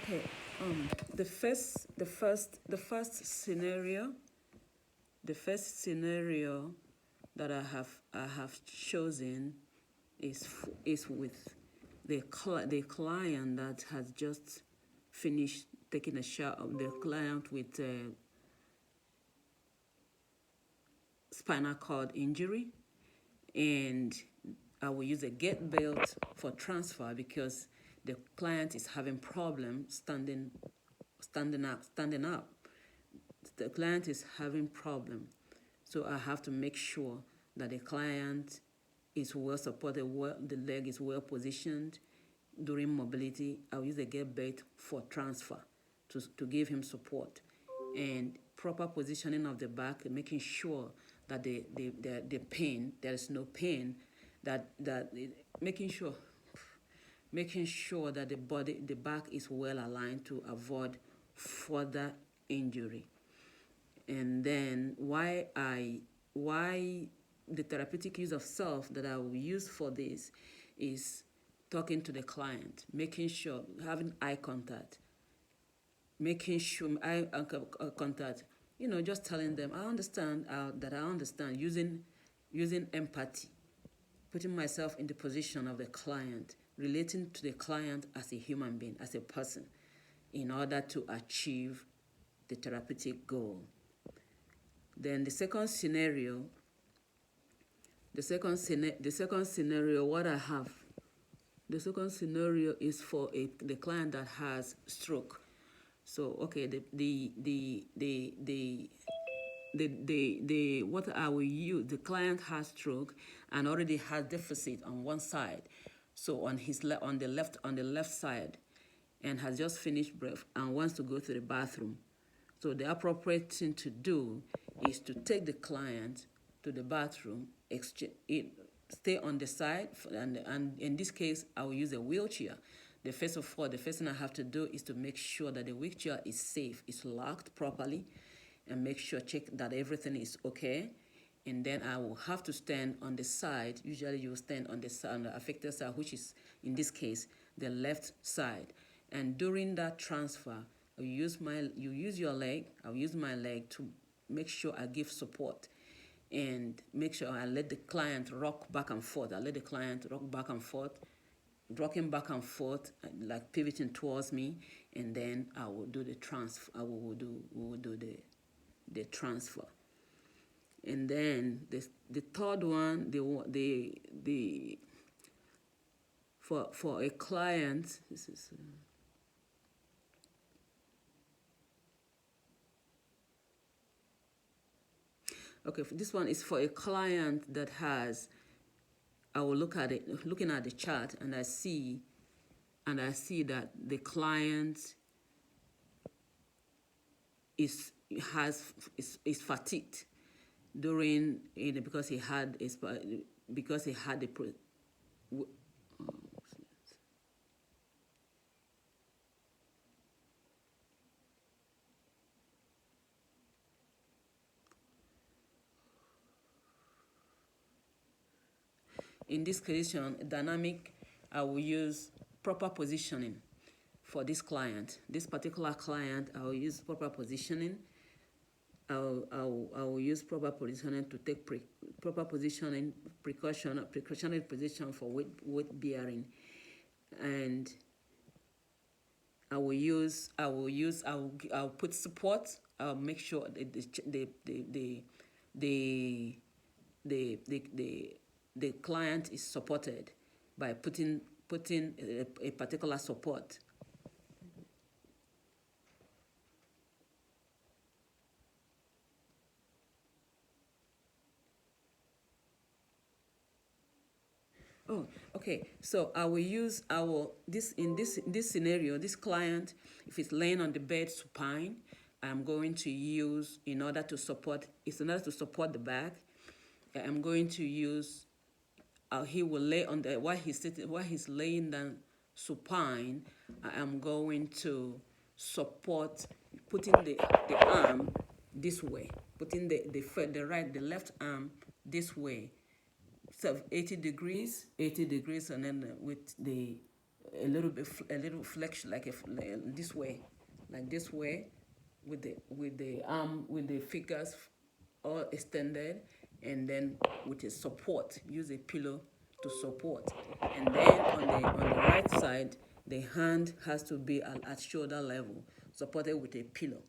Okay. The first scenario that I have chosen is with the client that has just finished taking a shower. The client with spinal cord injury, and I will use a get belt for transfer because the client is having problem standing up. The client is having problem, so I have to make sure that the client is well supported, the leg is well positioned during mobility. I'll use a get belt for transfer to give him support, and proper positioning of the back, making sure that the pain, there is no pain, making sure that the back is well aligned to avoid further injury. And then why the therapeutic use of self that I will use for this is talking to the client, making sure, having eye contact, just telling them I understand, using empathy, putting myself in the position of the client, relating to the client as a human being, as a person, in order to achieve the therapeutic goal. Then the second scenario, what I have, the second scenario is for the client that has stroke. So okay, what I will use, the client has stroke and already has deficit on one side, so on the left side, and has just finished breath and wants to go to the bathroom. So the appropriate thing to do is to take the client to the bathroom, stay on the side, and in this case, I will use a wheelchair. The first thing I have to do is to make sure that the wheelchair is safe, is locked properly, and check that everything is okay. And then I will have to stand on the side. Usually you stand on the affected side, which is, in this case, the left side. And during that transfer, you use your leg, I'll use my leg to make sure I give support and make sure I let the client rock back and forth. Rocking back and forth, like pivoting towards me, and then I will do the transfer. We will do the transfer. And then the third one, for a client, this is. Okay, this one is for a client that has, I will looking at the chart, and I see that the client is fatigued during, because he had in this condition, dynamic, I will use proper positioning for this client. This particular client, I will use proper positioning. I will use proper positioning to take proper positioning, precautionary position for weight bearing, and I'll put support. I'll make sure the client is supported by putting a particular support. Oh, okay. So in this scenario, this client, if it's laying on the bed supine, I'm going to use, in order to support the back, I'm going to use, he will lay on the, while he's laying down supine, I am going to support, putting the arm this way, putting the left arm this way, so 80 degrees, and then with the a little flexion, like this way, with the arm, with the fingers all extended, and then with a support, use a pillow to support. And then on the right side, the hand has to be at shoulder level, supported with a pillow,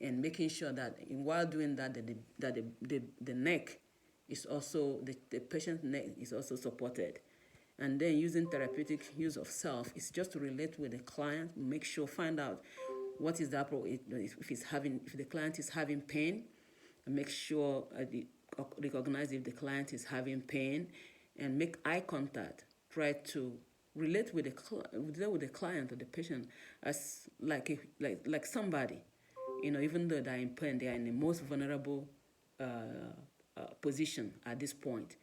and making sure that while doing that, the neck is also, the patient's neck is also supported. And then using therapeutic use of self is just to relate with the client, make sure, find out what is the if the client is having pain, and make sure recognize if the client is having pain, and make eye contact. Try to relate with the client or the patient as like somebody, even though they're in pain, they are in the most vulnerable position at this point.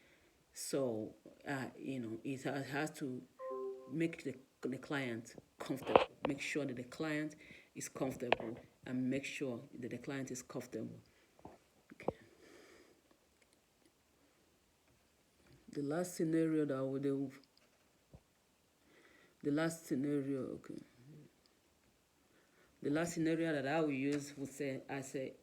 So, it has to make the client comfortable, make sure that the client is comfortable, and make sure that the client is comfortable. Okay. The last scenario that I would the last scenario, okay. The last scenario that I will use would say, okay,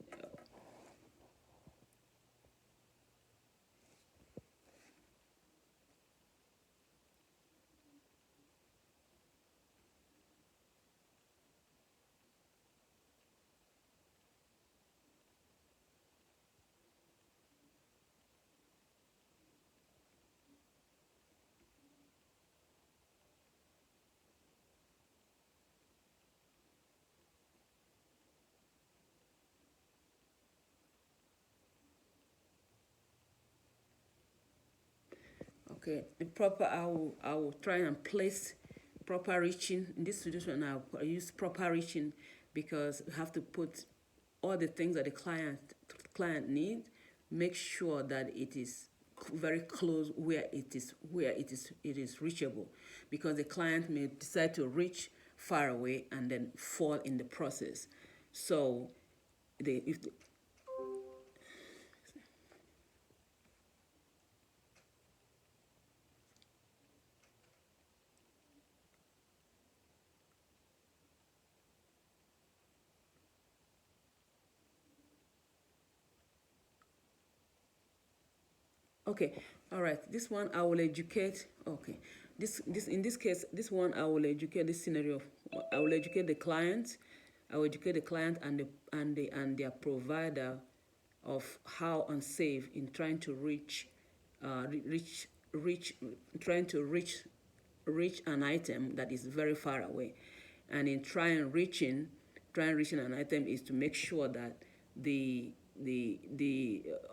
the proper, I will try and place proper reaching. In this situation, I use proper reaching, because you have to put all the things that the client needs. Make sure that it is very close where it is reachable, because the client may decide to reach far away and then fall in the process. So, if the, okay, all right. This one I will educate. Okay, this in this case, this one I will educate this scenario. I will educate the client. I will educate the client and their provider of how unsafe in trying to reach trying to reach an item that is very far away, and in trying reaching an item is to make sure that the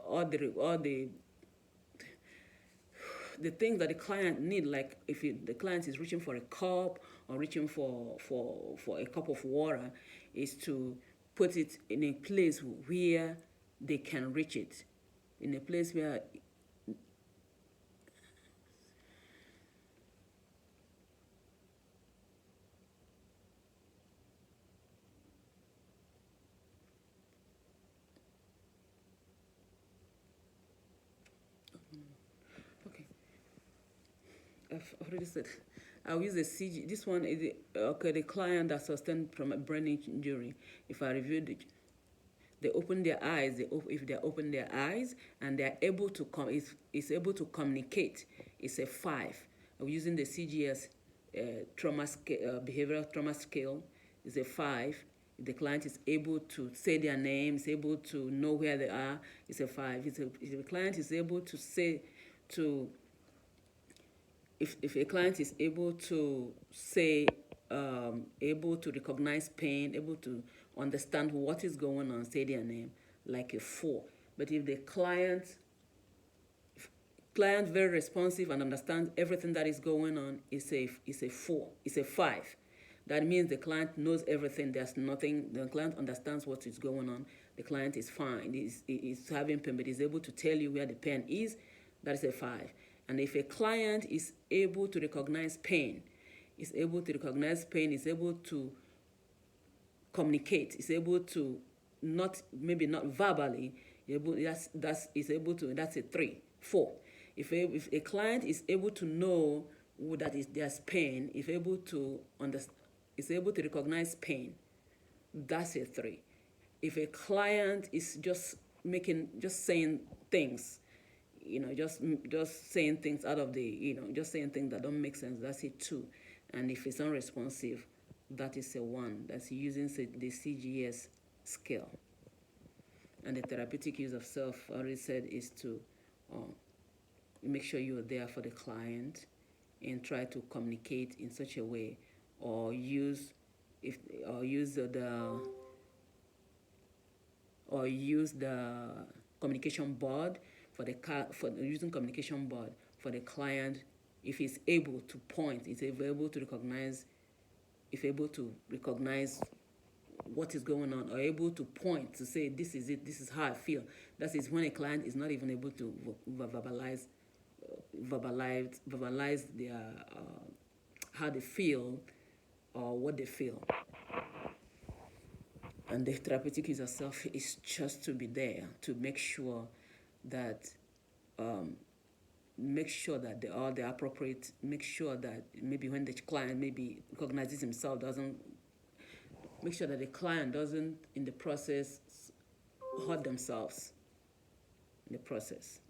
all the things that the client need, like if the client is reaching for a cup or reaching for a cup of water, is to put it in a place where they can reach it, in a place where, okay, I've already said, I'll use a CG. This one is okay. The client that sustained from a brain injury. If I review they open their eyes. If they open their eyes and they are able to is able to communicate, it's a 5. I'm using the CGS trauma scale, behavioral trauma scale. Is a 5. If the client is able to say their names, able to know where they are, it's a 5. If the client is able to say to if a client is able to say, able to recognize pain, able to understand what is going on, say their name, like a 4. But if the client very responsive and understands everything that is going on, is a 4, it's a 5. That means the client knows everything. There's nothing. The client understands what is going on. The client is fine. He's having pain, but he's able to tell you where the pain is. That is a 5. And if a client is able to recognize pain, is able to communicate, is able to maybe not verbally, that's a 3, 4. If a client is able to know that is there's pain, if able to is able to recognize pain, that's a 3. If a client is just saying things, just saying things out of just saying things that don't make sense, that's a 2. And if it's unresponsive, that is a 1. That's using the CGS scale. And the therapeutic use of self, I already said, is to make sure you're there for the client and try to communicate in such a way, or use the communication board for using communication board for the client. If he's able to point, if able to recognize what is going on, or able to point to say, this is it, this is how I feel. That is when a client is not even able to verbalize their how they feel or what they feel. And the therapeutic use of self is just to be there to make sure that they are the appropriate. Make sure that maybe when the client maybe recognizes himself, make sure that the client doesn't in the process hurt themselves in the process.